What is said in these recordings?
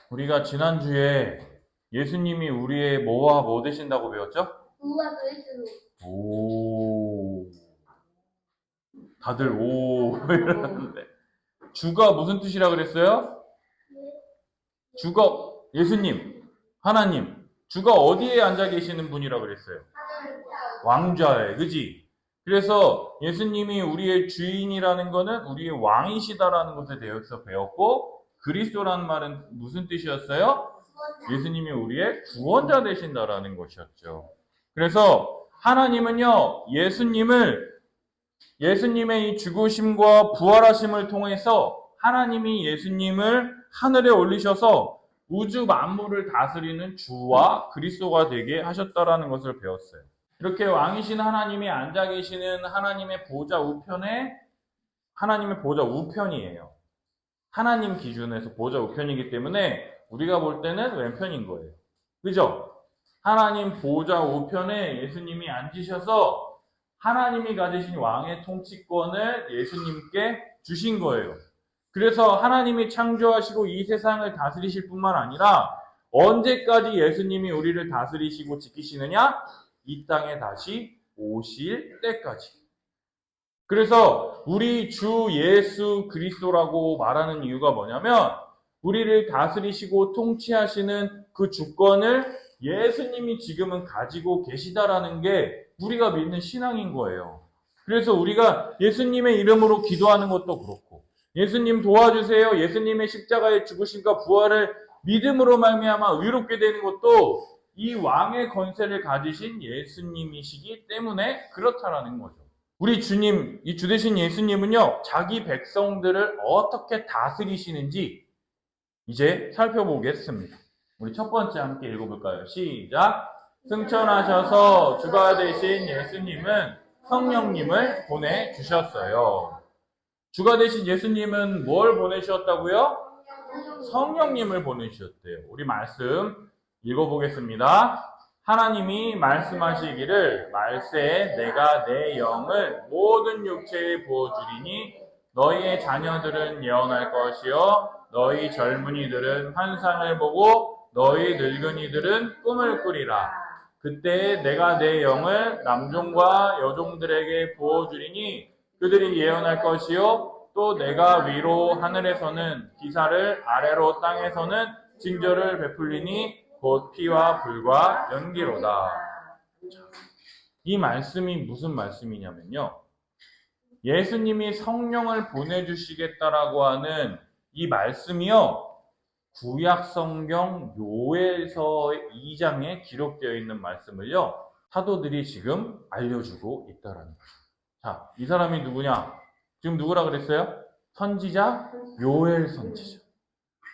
우리가 지난주에 예수님이 우리의 뭐와 뭐 되신다고 배웠죠? 우와 그리스도. 오, 다들 오 이러는데 주가 무슨 뜻이라 그랬어요? 주가 예수님, 하나님. 주가 어디에 앉아 계시는 분이라 그랬어요? 왕좌에, 그지? 그래서 예수님이 우리의 주인이라는 거는 우리의 왕이시다라는 것에 대해서 배웠고, 그리스도라는 말은 무슨 뜻이었어요? 예수님이 우리의 구원자 되신다라는 것이었죠. 그래서 하나님은요, 예수님의 이 죽으심과 부활하심을 통해서 하나님이 예수님을 하늘에 올리셔서 우주 만물을 다스리는 주와 그리스도가 되게 하셨다라는 것을 배웠어요. 이렇게 왕이신 하나님이 앉아 계시는 하나님의 보좌 우편에 하나님의 보좌 우편이에요. 하나님 기준에서 보좌 우편이기 때문에 우리가 볼 때는 왼편인 거예요. 그죠? 하나님 보좌 우편에 예수님이 앉으셔서 하나님이 가지신 왕의 통치권을 예수님께 주신 거예요. 그래서 하나님이 창조하시고 이 세상을 다스리실 뿐만 아니라 언제까지 예수님이 우리를 다스리시고 지키시느냐? 이 땅에 다시 오실 때까지. 그래서 우리 주 예수 그리스도라고 말하는 이유가 뭐냐면 우리를 다스리시고 통치하시는 그 주권을 예수님이 지금은 가지고 계시다라는 게 우리가 믿는 신앙인 거예요. 그래서 우리가 예수님의 이름으로 기도하는 것도 그렇고 예수님 도와주세요. 예수님의 십자가의 죽으심과 부활을 믿음으로 말미암아 의롭게 되는 것도 이 왕의 권세를 가지신 예수님이시기 때문에 그렇다라는 거죠. 우리 주님, 이 주되신 예수님은요, 자기 백성들을 어떻게 다스리시는지 이제 살펴보겠습니다. 우리 첫 번째 함께 읽어볼까요? 시작! 승천하셔서 주가 되신 예수님은 성령님을 보내주셨어요. 주가 되신 예수님은 뭘 보내주셨다고요? 성령님을 보내주셨대요. 우리 말씀 읽어보겠습니다. 하나님이 말씀하시기를 말세에 내가 내 영을 모든 육체에 부어주리니 너희의 자녀들은 예언할 것이요 너희 젊은이들은 환상을 보고 너희 늙은이들은 꿈을 꾸리라. 그때 내가 내 영을 남종과 여종들에게 부어주리니 그들이 예언할 것이요 또 내가 위로 하늘에서는 기사를 아래로 땅에서는 징조를 베풀리니 곧 피와 불과 연기로다. 이 말씀이 무슨 말씀이냐면요. 예수님이 성령을 보내주시겠다라고 하는 이 말씀이요. 구약 성경 요엘서 2장에 기록되어 있는 말씀을요. 사도들이 지금 알려주고 있다라는 거예요. 자, 이 사람이 누구냐? 지금 누구라 그랬어요? 선지자 요엘 선지자.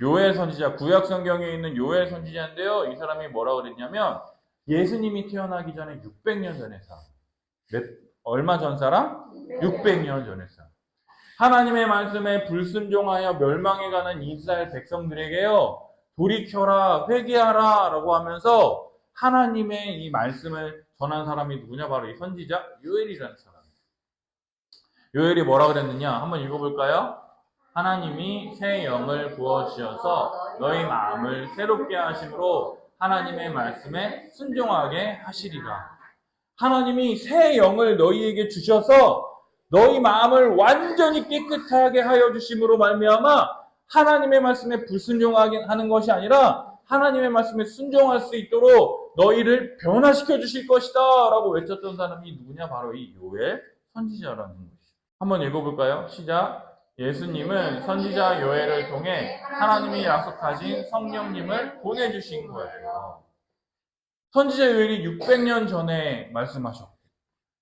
요엘 선지자, 구약 성경에 있는 요엘 선지자인데요. 이 사람이 뭐라 그랬냐면 예수님이 태어나기 전에 600년 전의 사람. 얼마 전 사람? 600년 전의 사람. 하나님의 말씀에 불순종하여 멸망해가는 이스라엘 백성들에게요. 돌이켜라, 회개하라 라고 하면서 하나님의 이 말씀을 전한 사람이 누구냐? 바로 이 선지자 요엘이라는 사람. 요엘이 뭐라 그랬느냐? 한번 읽어볼까요? 하나님이 새 영을 부어주셔서 너희 마음을 새롭게 하심으로 하나님의 말씀에 순종하게 하시리라. 하나님이 새 영을 너희에게 주셔서 너희 마음을 완전히 깨끗하게 하여 주심으로 말미암아 하나님의 말씀에 불순종하게 하는 것이 아니라 하나님의 말씀에 순종할 수 있도록 너희를 변화시켜 주실 것이다 라고 외쳤던 사람이 누구냐? 바로 이 요엘 선지자라는 것이죠. 한번 읽어볼까요? 시작! 예수님은 선지자 요엘을 통해 하나님이 약속하신 성령님을 보내주신 거예요. 선지자 요엘이 600년 전에 말씀하셨고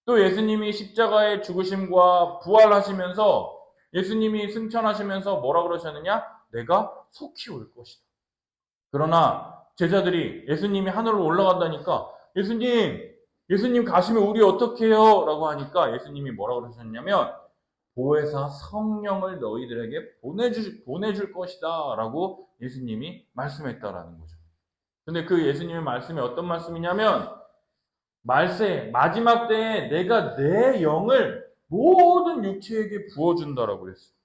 또 예수님이 십자가의 죽으심과 부활하시면서 예수님이 승천하시면서 뭐라 그러셨느냐? 내가 속히 올 것이다. 그러나 제자들이 예수님이 하늘로 올라간다니까 예수님 가시면 우리 어떻게 해요? 라고 하니까 예수님이 뭐라 그러셨냐면 보혜사 성령을 너희들에게 보내줄 것이다 라고 예수님이 말씀했다라는 거죠. 근데 그 예수님의 말씀이 어떤 말씀이냐면 말세 마지막 때에 내가 내 영을 모든 육체에게 부어준다라고 그랬어요.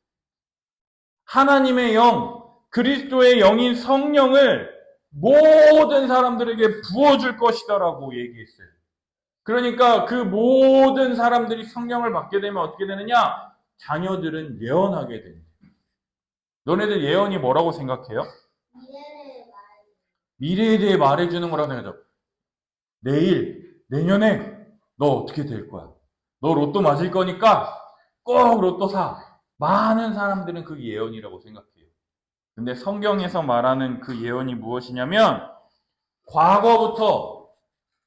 하나님의 영, 그리스도의 영인 성령을 모든 사람들에게 부어줄 것이다라고 얘기했어요. 그러니까 그 모든 사람들이 성령을 받게 되면 어떻게 되느냐? 자녀들은 예언하게 됩니다. 너네들 예언이 뭐라고 생각해요? 미래에 대해 말해주는 거라고 생각하죠. 내일, 내년에 너 어떻게 될 거야? 너 로또 맞을 거니까 꼭 로또 사. 많은 사람들은 그 예언이라고 생각해요. 근데 성경에서 말하는 그 예언이 무엇이냐면 과거부터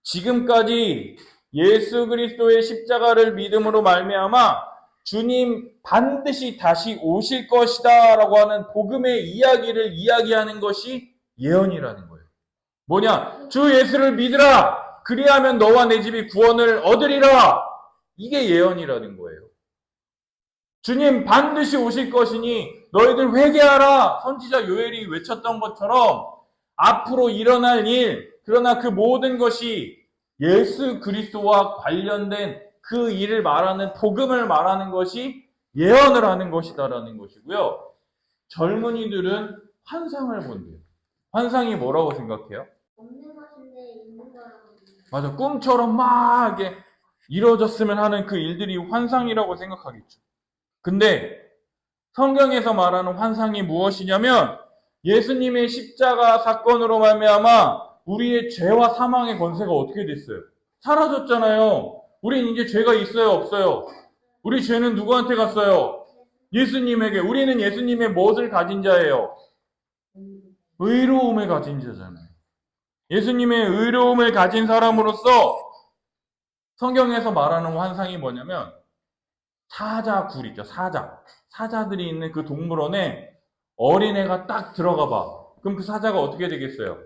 지금까지 예수 그리스도의 십자가를 믿음으로 말미암아 주님 반드시 다시 오실 것이다 라고 하는 복음의 이야기를 이야기하는 것이 예언이라는 거예요. 뭐냐? 주 예수를 믿으라! 그리하면 너와 내 집이 구원을 얻으리라! 이게 예언이라는 거예요. 주님 반드시 오실 것이니 너희들 회개하라! 선지자 요엘이 외쳤던 것처럼 앞으로 일어날 일, 그러나 그 모든 것이 예수 그리스도와 관련된 그 일을 말하는 복음을 말하는 것이 예언을 하는 것이다라는 것이고요. 젊은이들은 환상을 본대요. 환상이 뭐라고 생각해요? 없는 것인데 있는 거라고. 맞아. 꿈처럼 막 이게 이루어졌으면 하는 그 일들이 환상이라고 생각하겠죠. 근데 성경에서 말하는 환상이 무엇이냐면 예수님의 십자가 사건으로 말미암아 우리의 죄와 사망의 권세가 어떻게 됐어요? 사라졌잖아요. 우린 이제 죄가 있어요, 없어요? 우리 죄는 누구한테 갔어요? 예수님에게. 우리는 예수님의 무엇을 가진 자예요? 의로움을 가진 자잖아요. 예수님의 의로움을 가진 사람으로서 성경에서 말하는 환상이 뭐냐면 사자굴 있죠, 사자. 사자들이 있는 그 동물원에 어린애가 딱 들어가 봐. 그럼 그 사자가 어떻게 되겠어요?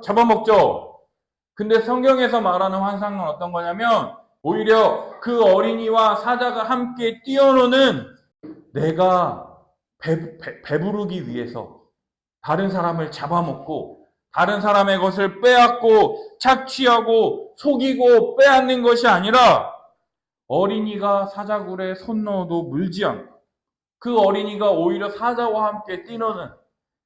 잡아먹죠. 근데 성경에서 말하는 환상은 어떤 거냐면 오히려 그 어린이와 사자가 함께 뛰어노는 내가 배부르기 위해서 다른 사람을 잡아먹고 다른 사람의 것을 빼앗고 착취하고 속이고 빼앗는 것이 아니라 어린이가 사자굴에 손 넣어도 물지 않고 그 어린이가 오히려 사자와 함께 뛰노는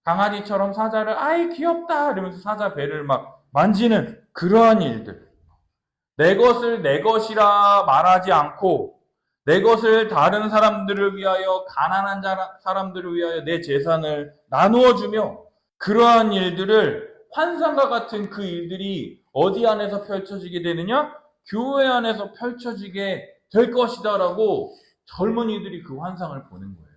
강아지처럼 사자를 아이 귀엽다 이러면서 사자 배를 막 만지는 그러한 일들. 내 것을 내 것이라 말하지 않고 내 것을 다른 사람들을 위하여 가난한 사람들을 위하여 내 재산을 나누어 주며 그러한 일들을 환상과 같은 그 일들이 어디 안에서 펼쳐지게 되느냐? 교회 안에서 펼쳐지게 될 것이다라고 젊은이들이 그 환상을 보는 거예요.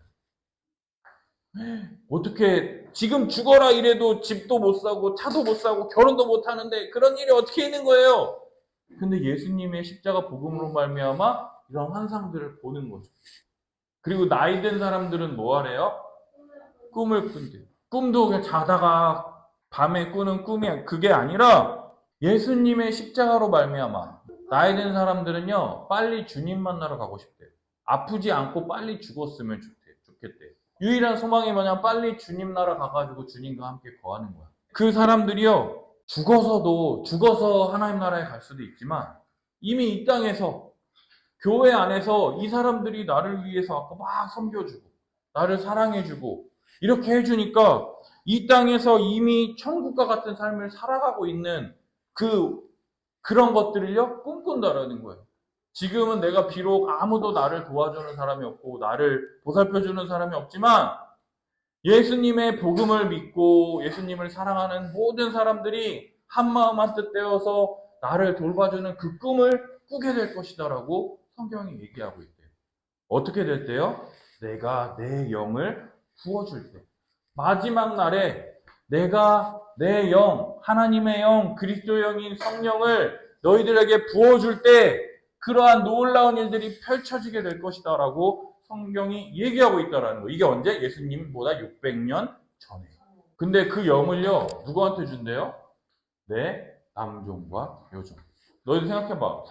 어떻게 지금 죽어라 이래도 집도 못 사고 차도 못 사고 결혼도 못 하는데 그런 일이 어떻게 있는 거예요? 근데 예수님의 십자가 복음으로 말미암아 이런 환상들을 보는 거죠. 그리고 나이 든 사람들은 뭐 하래요? 꿈을 꾼대요. 꿈도 그냥 자다가 밤에 꾸는 꿈이 그게 아니라 예수님의 십자가로 말미암아 나이 든 사람들은요 빨리 주님 만나러 가고 싶대요. 아프지 않고 빨리 죽었으면 좋겠대요. 유일한 소망이 뭐냐면 빨리 주님 나라 가가지고 주님과 함께 거하는 거야. 그 사람들이요 죽어서 하나님 나라에 갈 수도 있지만 이미 이 땅에서 교회 안에서 이 사람들이 나를 위해서 아까 막 섬겨주고 나를 사랑해주고 이렇게 해주니까 이 땅에서 이미 천국과 같은 삶을 살아가고 있는 그런 것들을요 꿈꾼다라는 거예요. 지금은 내가 비록 아무도 나를 도와주는 사람이 없고 나를 보살펴주는 사람이 없지만 예수님의 복음을 믿고 예수님을 사랑하는 모든 사람들이 한마음 한뜻 되어서 나를 돌봐주는 그 꿈을 꾸게 될 것이다라고 성경이 얘기하고 있대요. 어떻게 될 때요? 내가 내 영을 부어줄 때. 마지막 날에 내가 내 영, 하나님의 영, 그리스도의 영인 성령을 너희들에게 부어줄 때 그러한 놀라운 일들이 펼쳐지게 될 것이다라고 성경이 얘기하고 있다라는 거예요. 이게 언제? 예수님보다 600년 전에. 근데 그 영을요, 누구한테 준대요? 내 남종과 여종. 너희들 생각해봐.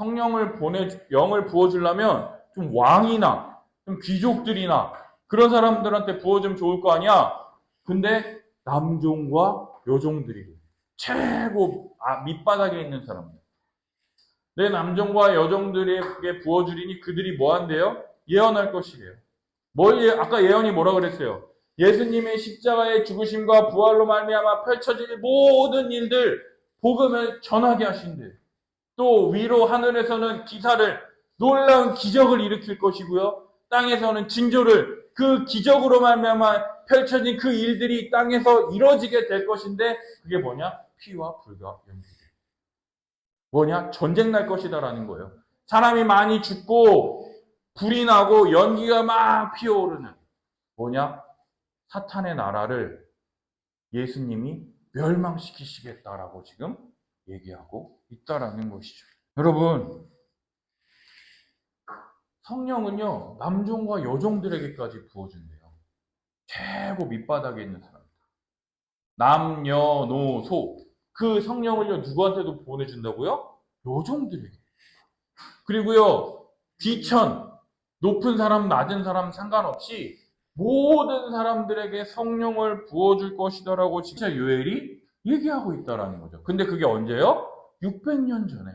영을 부어주려면 좀 왕이나 좀 귀족들이나 그런 사람들한테 부어주면 좋을 거 아니야? 근데 남종과 여종들이 최고 밑바닥에 있는 사람들. 내 남종과 여종들에게 부어주리니 그들이 뭐 한대요? 예언할 것이래요. 아까 예언이 뭐라 그랬어요? 예수님의 십자가의 죽으심과 부활로 말미암아 펼쳐질 모든 일들 복음을 전하게 하신대. 또 위로 하늘에서는 기사를 놀라운 기적을 일으킬 것이고요. 땅에서는 징조를 그 기적으로 말미암아 펼쳐진 그 일들이 땅에서 이루어지게 될 것인데 그게 뭐냐? 피와 불과 연기. 뭐냐? 전쟁 날 것이다라는 거예요. 사람이 많이 죽고 불이 나고 연기가 막 피어오르는 뭐냐? 사탄의 나라를 예수님이 멸망시키시겠다라고 지금 얘기하고 있다라는 것이죠. 여러분, 성령은요, 남종과 여종들에게까지 부어준대요. 최고 밑바닥에 있는 사람. 남녀노소. 그 성령을요, 누구한테도 보내준다고요? 여종들에게. 그리고요, 귀천, 높은 사람, 낮은 사람 상관없이 모든 사람들에게 성령을 부어줄 것이다라고 진짜 요엘이 얘기하고 있다라는 거죠. 근데 그게 언제요? 600년 전에.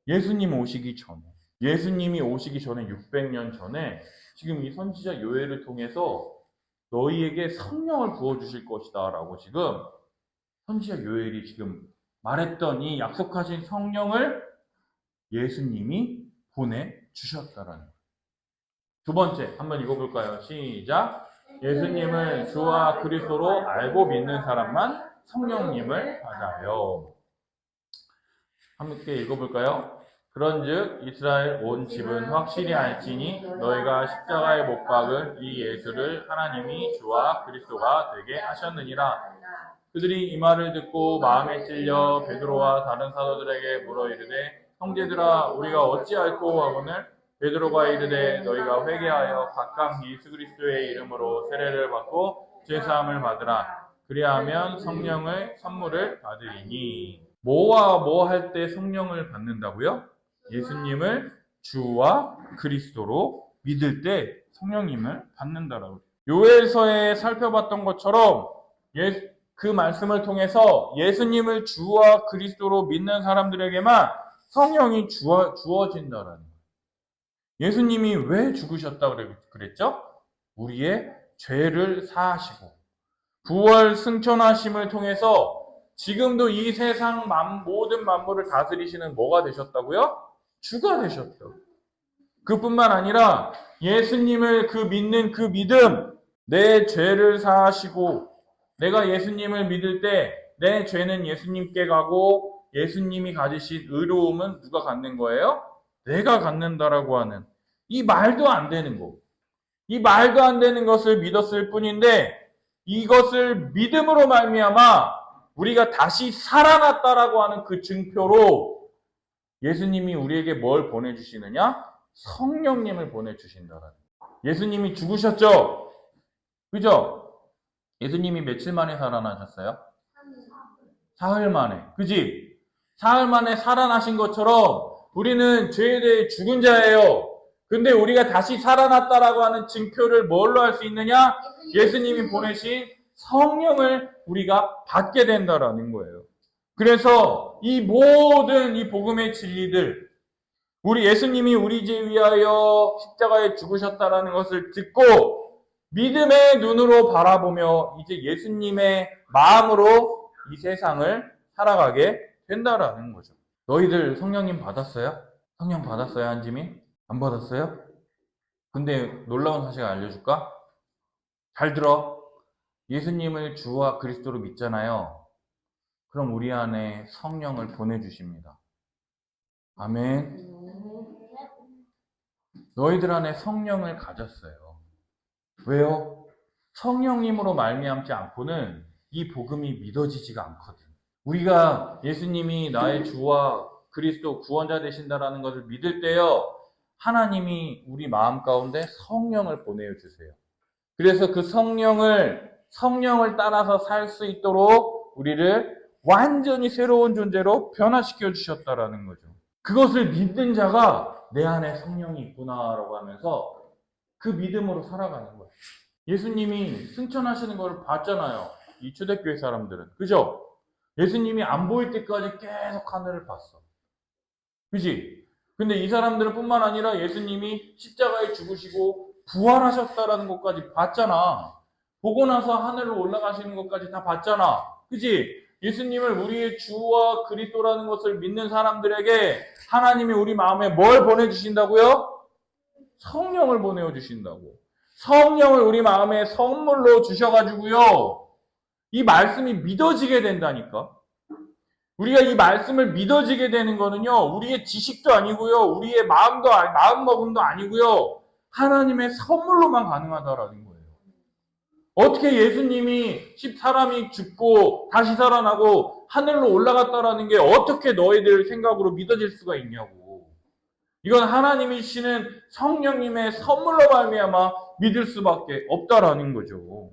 예수님 오시기 전에. 예수님이 오시기 전에 600년 전에 지금 이 선지자 요엘을 통해서 너희에게 성령을 부어주실 것이다 라고 지금 선지자 요엘이 지금 말했던 이 약속하신 성령을 예수님이 보내주셨다라는 거예요. 두 번째 한번 읽어볼까요? 시작. 예수님을 주와 그리스도로 알고 믿는 사람만 성령님을 받아요. 함께 읽어볼까요? 그런즉 이스라엘 온 집은 확실히 알지니 너희가 십자가에 못 박은 이 예수를 하나님이 주와 그리스도가 되게 하셨느니라. 그들이 이 말을 듣고 마음에 찔려 베드로와 다른 사도들에게 물어 이르되 형제들아 우리가 어찌할꼬 하거늘 베드로가 이르되 너희가 회개하여 각각 예수 그리스도의 이름으로 세례를 받고 죄사함을 받으라. 그리하면 성령의 선물을 받으리니. 뭐와 뭐 할 때 성령을 받는다고요? 예수님을 주와 그리스도로 믿을 때 성령님을 받는다라고. 요엘서에 살펴봤던 것처럼 그 말씀을 통해서 예수님을 주와 그리스도로 믿는 사람들에게만 성령이 주어진다라는 거예요. 예수님이 왜 죽으셨다고 그랬죠? 우리의 죄를 사하시고 부활 승천하심을 통해서 지금도 이 세상 모든 만물을 다스리시는 뭐가 되셨다고요? 주가 되셨다고. 그뿐만 아니라 예수님을 믿는 그 믿음, 내 죄를 사하시고 내가 예수님을 믿을 때 내 죄는 예수님께 가고 예수님이 가지신 의로움은 누가 갖는 거예요? 내가 갖는다라고 하는 이 말도 안 되는 거. 이 말도 안 되는 것을 믿었을 뿐인데 이것을 믿음으로 말미암아 우리가 다시 살아났다라고 하는 그 증표로 예수님이 우리에게 뭘 보내주시느냐? 성령님을 보내주신다라는 거예요. 예수님이 죽으셨죠? 그죠? 예수님이 며칠 만에 살아나셨어요? 사흘 만에. 그지? 사흘 만에 살아나신 것처럼 우리는 죄에 대해 죽은 자예요. 근데 우리가 다시 살아났다라고 하는 증표를 뭘로 할 수 있느냐? 예수님이 보내신 성령을 우리가 받게 된다라는 거예요. 그래서 이 모든 이 복음의 진리들, 우리 예수님이 우리 죄 위하여 십자가에 죽으셨다라는 것을 듣고 믿음의 눈으로 바라보며 이제 예수님의 마음으로 이 세상을 살아가게 된다라는 거죠. 너희들 성령님 받았어요? 성령 받았어요, 한지미? 안 받았어요? 근데 놀라운 사실 알려줄까? 잘 들어. 예수님을 주와 그리스도로 믿잖아요. 그럼 우리 안에 성령을 보내주십니다. 아멘. 너희들 안에 성령을 가졌어요. 왜요? 성령님으로 말미암지 않고는 이 복음이 믿어지지가 않거든. 우리가 예수님이 나의 주와 그리스도 구원자 되신다라는 것을 믿을 때요, 하나님이 우리 마음 가운데 성령을 보내주세요. 그래서 그 성령을 따라서 살 수 있도록 우리를 완전히 새로운 존재로 변화시켜 주셨다라는 거죠. 그것을 믿는 자가 내 안에 성령이 있구나라고 하면서 그 믿음으로 살아가는 거예요. 예수님이 승천하시는 걸 봤잖아요. 이 초대교회 사람들은. 그죠? 예수님이 안 보일 때까지 계속 하늘을 봤어. 그지? 근데 이 사람들은 뿐만 아니라 예수님이 십자가에 죽으시고 부활하셨다라는 것까지 봤잖아. 보고 나서 하늘로 올라가시는 것까지 다 봤잖아. 그지? 예수님을 우리의 주와 그리스도라는 것을 믿는 사람들에게 하나님이 우리 마음에 뭘 보내주신다고요? 성령을 보내주신다고. 성령을 우리 마음에 선물로 주셔가지고요. 이 말씀이 믿어지게 된다니까. 우리가 이 말씀을 믿어지게 되는 거는요, 우리의 지식도 아니고요, 우리의 마음먹음도 아니고요, 하나님의 선물로만 가능하다라는 거예요. 어떻게 예수님이 사람이 죽고 다시 살아나고 하늘로 올라갔다라는 게 어떻게 너희들 생각으로 믿어질 수가 있냐고. 이건 하나님이시는 성령님의 선물로 말미암아 믿을 수밖에 없다라는 거죠.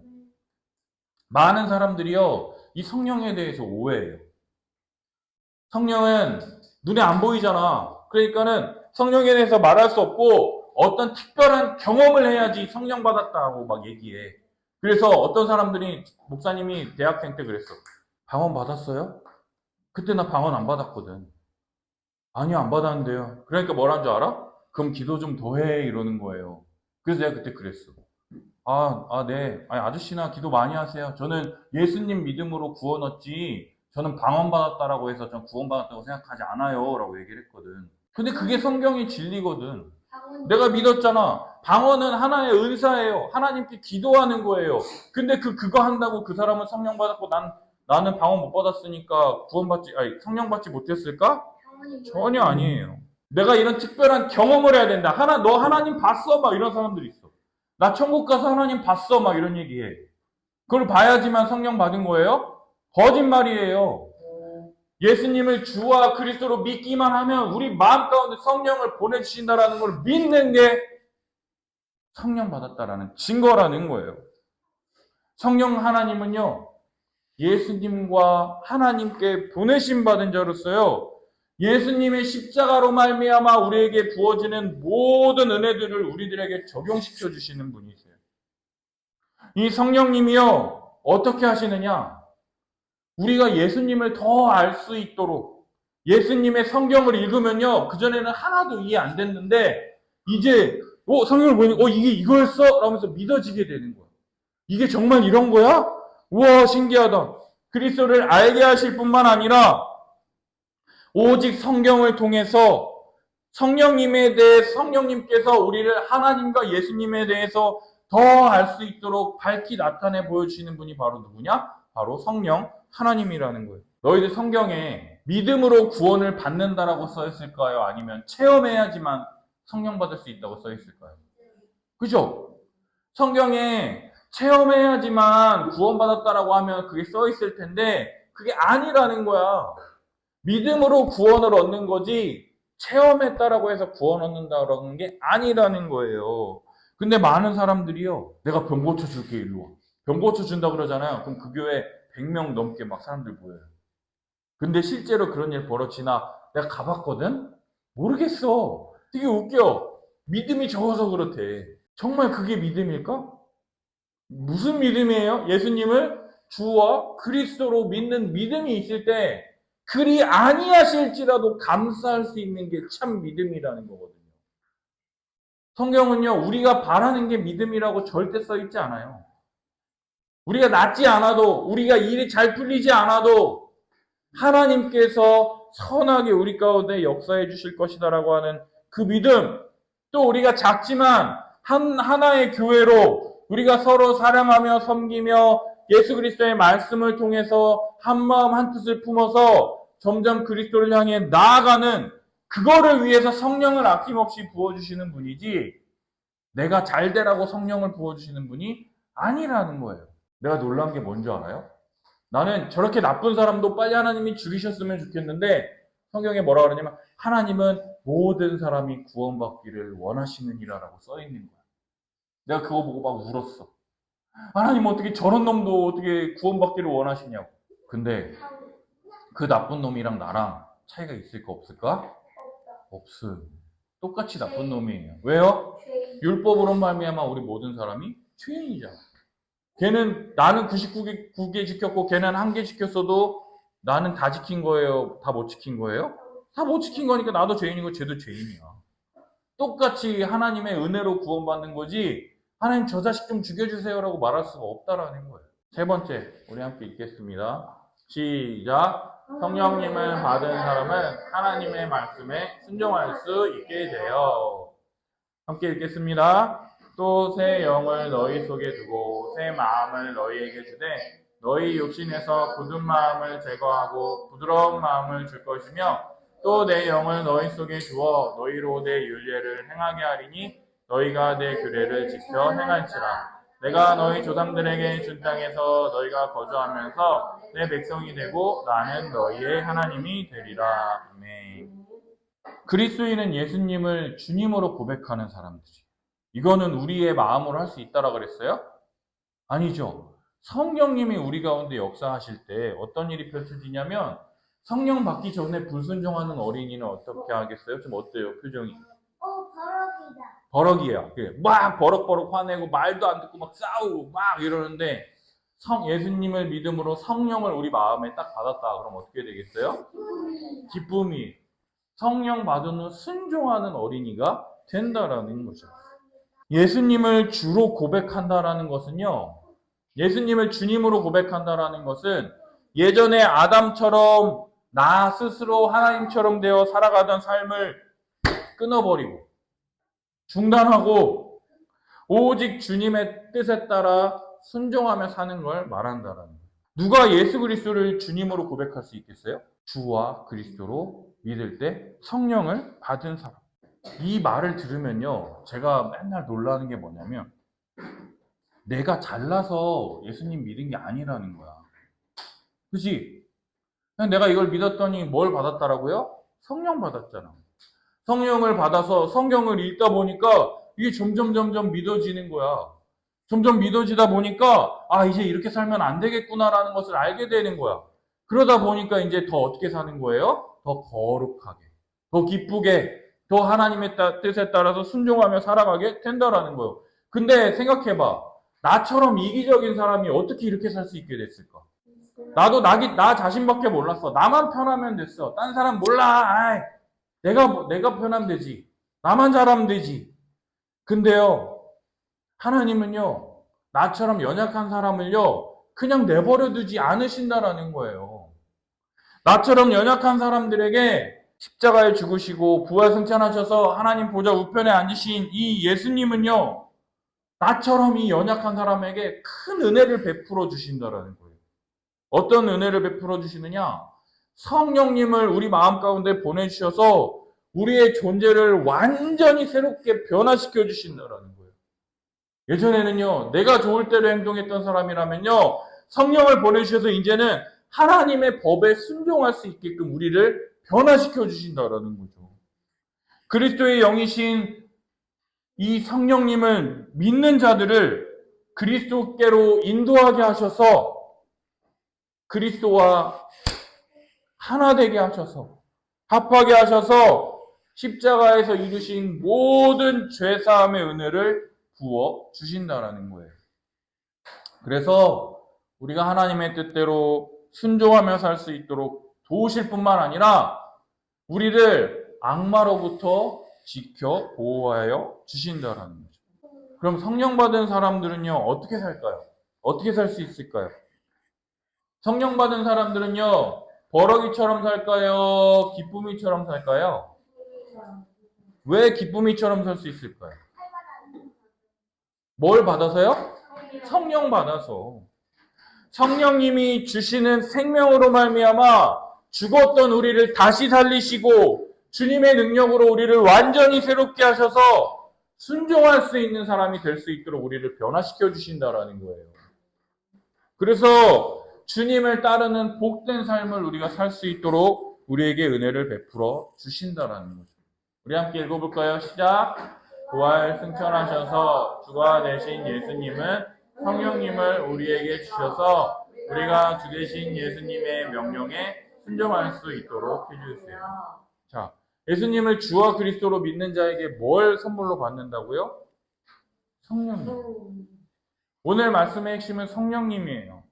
많은 사람들이요, 이 성령에 대해서 오해해요. 성령은 눈에 안 보이잖아. 그러니까는 성령에 대해서 말할 수 없고 어떤 특별한 경험을 해야지 성령 받았다고 막 얘기해. 그래서 어떤 사람들이, 목사님이 대학생 때 그랬어. 방언 받았어요? 그때 나 방언 안 받았거든. 아니요, 안 받았는데요. 그러니까 뭐라는 줄 알아? 그럼 기도 좀 더 해, 이러는 거예요. 그래서 내가 그때 그랬어. 네. 아니, 아저씨나 기도 많이 하세요. 저는 예수님 믿음으로 구원 얻지, 저는 방언 받았다라고 해서 전 구원 받았다고 생각하지 않아요. 라고 얘기를 했거든. 근데 그게 성경의 진리거든. 내가 믿었잖아. 방언은 하나의 은사예요. 하나님께 기도하는 거예요. 근데 그거 한다고 그 사람은 성령 받았고 나는 방언 못 받았으니까 성령 받지 못했을까? 전혀 아니에요. 내가 이런 특별한 경험을 해야 된다. 너 하나님 봤어? 막 이런 사람들이 있어. 나 천국 가서 하나님 봤어? 막 이런 얘기해. 그걸 봐야지만 성령 받은 거예요? 거짓말이에요. 예수님을 주와 그리스도로 믿기만 하면 우리 마음 가운데 성령을 보내주신다라는 걸 믿는 게 성령 받았다라는 증거라는 거예요. 성령 하나님은요, 예수님과 하나님께 보내심 받은 자로서요, 예수님의 십자가로 말미암아 우리에게 부어지는 모든 은혜들을 우리들에게 적용시켜 주시는 분이세요. 이 성령님이요, 어떻게 하시느냐? 우리가 예수님을 더 알 수 있도록, 예수님의 성경을 읽으면요, 그전에는 하나도 이해 안 됐는데 이제 성경을 보니까 이게 이거였어? 라면서 믿어지게 되는 거야. 이게 정말 이런 거야? 우와, 신기하다. 그리스도를 알게 하실 뿐만 아니라 오직 성경을 통해서 성령님께서 우리를 하나님과 예수님에 대해서 더 알 수 있도록 밝히 나타내 보여주시는 분이 바로 누구냐? 바로 성령 하나님이라는 거예요. 너희들 성경에 믿음으로 구원을 받는다라고 써 있을까요? 아니면 체험해야지만 성령 받을 수 있다고 써 있을까요? 그죠? 성경에 체험해야지만 구원받았다라고 하면 그게 써 있을 텐데 그게 아니라는 거야. 믿음으로 구원을 얻는 거지 체험했다라고 해서 구원 얻는다라는 게 아니라는 거예요. 근데 많은 사람들이요, 내가 병 고쳐줄게, 일로 와. 병 고쳐준다 그러잖아요. 그럼 그 교회 100명 넘게 막 사람들 모여요. 근데 실제로 그런 일 벌어지나? 내가 가봤거든? 모르겠어. 되게 웃겨. 믿음이 적어서 그렇대. 정말 그게 믿음일까? 무슨 믿음이에요? 예수님을 주와 그리스도로 믿는 믿음이 있을 때 그리 아니하실지라도 감사할 수 있는 게 참 믿음이라는 거거든요. 성경은요, 우리가 바라는 게 믿음이라고 절대 써 있지 않아요. 우리가 낫지 않아도, 우리가 일이 잘 풀리지 않아도 하나님께서 선하게 우리 가운데 역사해 주실 것이다라고 하는 그 믿음, 또 우리가 작지만 하나의 교회로 우리가 서로 사랑하며 섬기며 예수 그리스도의 말씀을 통해서 한마음 한뜻을 품어서 점점 그리스도를 향해 나아가는, 그거를 위해서 성령을 아낌없이 부어주시는 분이지 내가 잘 되라고 성령을 부어주시는 분이 아니라는 거예요. 내가 놀란 게 뭔지 알아요? 나는 저렇게 나쁜 사람도 빨리 하나님이 죽이셨으면 좋겠는데 성경에 뭐라 그러냐면 하나님은 모든 사람이 구원받기를 원하시느니라라고 써 있는 거야. 내가 그거 보고 막 울었어. 하나님 어떻게 저런 놈도 어떻게 구원받기를 원하시냐고. 근데 그 나쁜 놈이랑 나랑 차이가 있을까 없을까? 없어요. 똑같이 나쁜 놈이에요. 왜요? 율법으로 말미암아 우리 모든 사람이 죄인이잖아. 나는 99개 지켰고 걔는 1개 지켰어도 나는 다 지킨 거예요? 다 못 지킨 거예요? 다 못 지킨 거니까 나도 죄인이고 쟤도 죄인이야. 똑같이 하나님의 은혜로 구원받는 거지 하나님 저 자식 좀 죽여주세요라고 말할 수가 없다라는 거예요. 세 번째, 우리 함께 읽겠습니다. 시작. 성령님을 받은 사람은 하나님의 말씀에 순종할 수 있게 돼요. 함께 읽겠습니다. 또 새 영을 너희 속에 두고 새 마음을 너희에게 주되 너희 육신에서 굳은 마음을 제거하고 부드러운 마음을 줄 것이며 또 내 영을 너희 속에 주어 너희로 내 율례를 행하게 하리니 너희가 내 규례를 지켜 행할지라. 내가 너희 조상들에게 준 땅에서 너희가 거주하면서 내 백성이 되고 나는 너희의 하나님이 되리라. 아멘. 그리스도인은 예수님을 주님으로 고백하는 사람들이. 이거는 우리의 마음으로 할 수 있다라 그랬어요? 아니죠. 성령님이 우리 가운데 역사하실 때 어떤 일이 펼쳐지냐면 성령 받기 전에 불순종하는 어린이는 어떻게 하겠어요? 좀 어때요? 표정이. 버럭이다. 버럭이에요. 막 버럭버럭 화내고 말도 안 듣고 막 싸우고 막 이러는데 예수님을 믿음으로 성령을 우리 마음에 딱 받았다. 그럼 어떻게 되겠어요? 기쁨이. 성령 받은 후 순종하는 어린이가 된다라는 거죠. 예수님을 주로 고백한다라는 것은요. 예수님을 주님으로 고백한다라는 것은 예전에 아담처럼 나 스스로 하나님처럼 되어 살아가던 삶을 끊어버리고 중단하고 오직 주님의 뜻에 따라 순종하며 사는 걸 말한다라는 거예요. 누가 예수 그리스도를 주님으로 고백할 수 있겠어요? 주와 그리스도로 믿을 때 성령을 받은 사람. 이 말을 들으면요, 제가 맨날 놀라는 게 뭐냐면 내가 잘나서 예수님 믿은 게 아니라는 거야. 그치? 그냥 내가 이걸 믿었더니 뭘 받았다라고요? 성령 받았잖아. 성령을 받아서 성경을 읽다 보니까 이게 점점 믿어지는 거야. 점점 믿어지다 보니까 이제 이렇게 살면 안 되겠구나라는 것을 알게 되는 거야. 그러다 보니까 이제 더 어떻게 사는 거예요? 더 거룩하게, 더 기쁘게, 더 하나님의 뜻에 따라서 순종하며 살아가게 된다라는 거예요. 근데 생각해봐. 나처럼 이기적인 사람이 어떻게 이렇게 살 수 있게 됐을까? 나도 나 자신밖에 몰랐어. 나만 편하면 됐어. 딴 사람 몰라. 내가 편하면 되지. 나만 잘하면 되지. 근데요, 하나님은요, 나처럼 연약한 사람을요, 그냥 내버려 두지 않으신다라는 거예요. 나처럼 연약한 사람들에게 십자가에 죽으시고 부활 승천하셔서 하나님 보좌 우편에 앉으신 이 예수님은요, 나처럼 이 연약한 사람에게 큰 은혜를 베풀어 주신다라는 거예요. 어떤 은혜를 베풀어 주시느냐? 성령님을 우리 마음 가운데 보내주셔서 우리의 존재를 완전히 새롭게 변화시켜 주신다라는 거예요. 예전에는요, 내가 좋을 대로 행동했던 사람이라면요, 성령을 보내주셔서 이제는 하나님의 법에 순종할 수 있게끔 우리를 변화시켜 주신다라는 거죠. 그리스도의 영이신 이 성령님을 믿는 자들을 그리스도께로 인도하게 하셔서 그리스도와 하나 되게 하셔서 합하게 하셔서 십자가에서 이루신 모든 죄사함의 은혜를 부어 주신다라는 거예요. 그래서 우리가 하나님의 뜻대로 순종하며 살 수 있도록 도우실 뿐만 아니라 우리를 악마로부터 지켜 보호하여 주신다라는 거죠. 그럼 성령 받은 사람들은요, 어떻게 살까요? 어떻게 살 수 있을까요? 성령 받은 사람들은요, 버럭이처럼 살까요? 기쁨이처럼 살까요? 왜 기쁨이처럼 살 수 있을까요? 뭘 받아서요? 성령 받아서. 성령님이 주시는 생명으로 말미암아 죽었던 우리를 다시 살리시고 주님의 능력으로 우리를 완전히 새롭게 하셔서 순종할 수 있는 사람이 될 수 있도록 우리를 변화시켜 주신다라는 거예요. 그래서 주님을 따르는 복된 삶을 우리가 살 수 있도록 우리에게 은혜를 베풀어 주신다라는 거죠. 우리 함께 읽어볼까요? 시작. 부활 승천하셔서 주가 되신 예수님은 성령님을 우리에게 주셔서 우리가 주 되신 예수님의 명령에 순종할 수 있도록 해주세요. 자, 예수님을 주와 그리스도로 믿는 자에게 뭘 선물로 받는다고요? 성령님. 오늘 말씀의 핵심은 성령님이에요.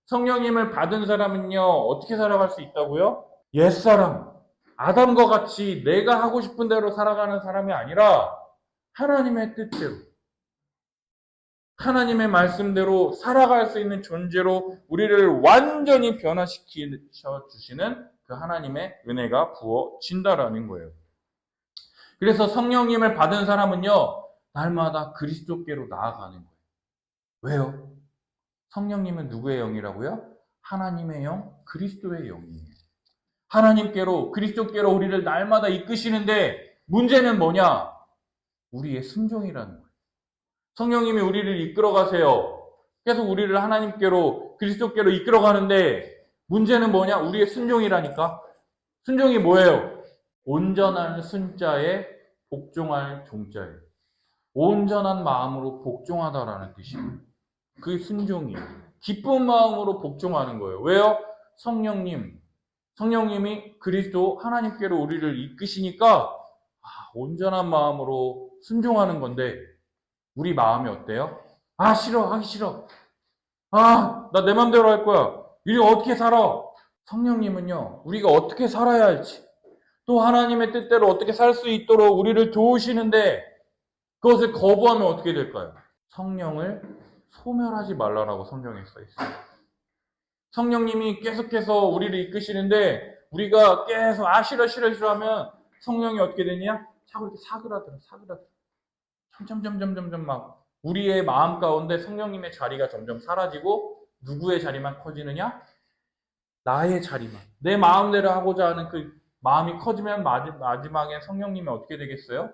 성령님을 받은 사람은요, 어떻게 살아갈 수 있다고요? 옛사람, 아담과 같이 내가 하고 싶은 대로 살아가는 사람이 아니라 하나님의 뜻대로 하나님의 말씀대로 살아갈 수 있는 존재로 우리를 완전히 변화시켜 주시는 그 하나님의 은혜가 부어진다라는 거예요. 그래서 성령님을 받은 사람은요, 날마다 그리스도께로 나아가는 거예요. 왜요? 성령님은 누구의 영이라고요? 하나님의 영, 그리스도의 영이에요. 하나님께로, 그리스도께로 우리를 날마다 이끄시는데 문제는 뭐냐? 우리의 순종이라는 거예요. 성령님이 우리를 이끌어 가세요. 계속 우리를 하나님께로, 그리스도께로 이끌어 가는데 문제는 뭐냐? 우리의 순종이라니까. 순종이 뭐예요? 온전한 순자에 복종할 종자예요. 온전한 마음으로 복종하다라는 뜻이에요. 그게 순종이에요. 기쁜 마음으로 복종하는 거예요. 왜요? 성령님이 그리스도 하나님께로 우리를 이끄시니까 온전한 마음으로 순종하는 건데 우리 마음이 어때요? 싫어, 하기 싫어. 나 내 맘대로 할 거야. 이거 어떻게 살아? 성령님은요, 우리가 어떻게 살아야 할지, 또 하나님의 뜻대로 어떻게 살 수 있도록 우리를 도우시는데 그것을 거부하면 어떻게 될까요? 성령을 소멸하지 말라라고 성경에 써 있어요. 성령님이 계속해서 우리를 이끄시는데 우리가 계속 싫어 하면 성령이 어떻게 되냐? 자꾸 이렇게 사그라들어. 점점 막 우리의 마음 가운데 성령님의 자리가 점점 사라지고 누구의 자리만 커지느냐? 나의 자리만. 내 마음대로 하고자 하는 그 마음이 커지면 마지막에 성령님이 어떻게 되겠어요?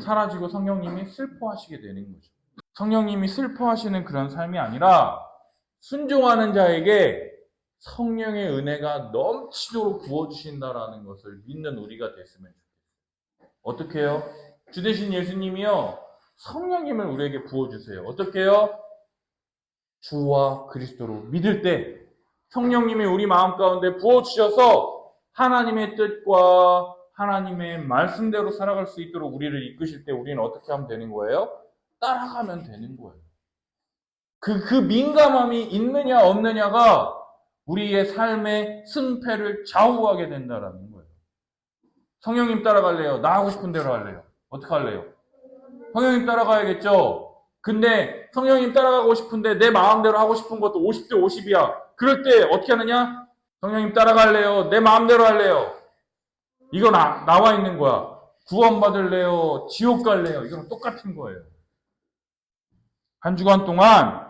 사라지고 성령님이 슬퍼하시게 되는 거죠. 성령님이 슬퍼하시는 그런 삶이 아니라 순종하는 자에게 성령의 은혜가 넘치도록 부어주신다라는 것을 믿는 우리가 됐으면 좋겠어요. 어떻게 해요? 주 되신 예수님이요, 성령님을 우리에게 부어주세요. 어떻게 해요? 주와 그리스도로 믿을 때 성령님이 우리 마음 가운데 부어주셔서 하나님의 뜻과 하나님의 말씀대로 살아갈 수 있도록 우리를 이끄실 때 우리는 어떻게 하면 되는 거예요? 따라가면 되는 거예요. 그 민감함이 있느냐 없느냐가 우리의 삶의 승패를 좌우하게 된다는 거예요. 성령님 따라갈래요? 나 하고 싶은 대로 할래요? 어떻게 할래요? 성령님 따라가야겠죠? 근데 성령님 따라가고 싶은데 내 마음대로 하고 싶은 것도 50대 50이야. 그럴 때 어떻게 하느냐? 성령님 따라갈래요? 내 마음대로 할래요? 이거 나와 있는 거야. 구원받을래요? 지옥 갈래요? 이거랑 똑같은 거예요. 한 주간 동안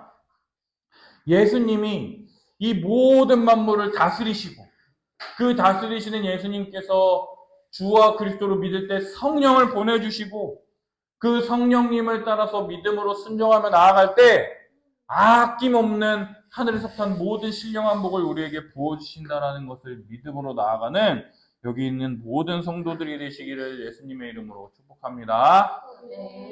예수님이 이 모든 만물을 다스리시고 그 다스리시는 예수님께서 주와 그리스도로 믿을 때 성령을 보내주시고 그 성령님을 따라서 믿음으로 순종하며 나아갈 때 아낌없는 하늘에서 탄 모든 신령한 복을 우리에게 부어주신다는 것을 믿음으로 나아가는 여기 있는 모든 성도들이 되시기를 예수님의 이름으로 축복합니다. 네.